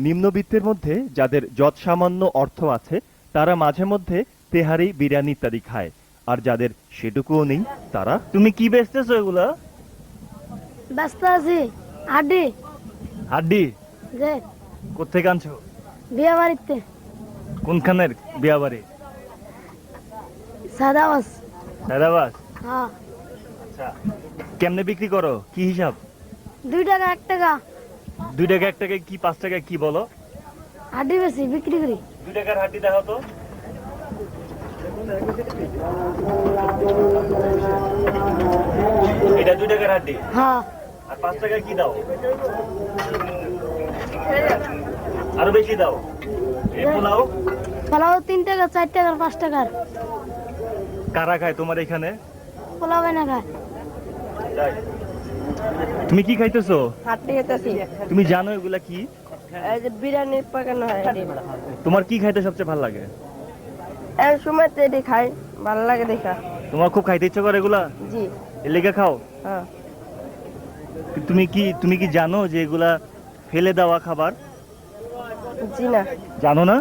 নিম্নবিত্তের মধ্যে যাদের যৎসামান্য অর্থ আছে তারা মাঝে মধ্যে তেহারি, বিরিয়ানি ইত্যাদি খায়, আর যাদের সেটুকুও নেই তারা। তুমি কি বেচতেছো এগুলা? ব্যস্ত আছি। হাড্ডি। হাড্ডি? যে কোত্থেকে আনছো? বিয়ে বাড়িতে। কোনখানের বিয়া বাড়ি? সাদাবাস। হায়দ্রাবাদ? হ্যাঁ। আচ্ছা, কেমনে বিক্রি করো, কি হিসাব? 2 টাকা 1 টাকা। 2 টাকা 1 টাকায় কি 5 টাকায় কি বলো? হাড্ডি বেশি বিক্রি করি। 2 টাকার হাড্ডি দেখাও তো। এটা 2 টাকার হাড্ডি? হ্যাঁ। আর 5 টাকায় কি দাও? আরো বেশি দাও। এই পোলাও? পোলাও 3 টাকা 4 টাকা 5 টাকার। কারা খায় তোমার এখানে? পোলাও বানা খায়। তাই? তুমি কি খাইতেছো? হাড্ডি খেতেছি। তুমি জানো এগুলা কি? এই যে বিরিয়ানি পাকানো হয় এটি। তোমার কি খাইতে সবচেয়ে ভালো লাগে? এই সময় তো এটি খাই, ভালো লাগে দেখা। তোমার খুব খাইতে ইচ্ছে করে এগুলা? জি। এর লেগে খাও? হ্যাঁ। তুমি কি জানো যে এগুলা ফেলে দেওয়া খাবার? জি না। জানো না?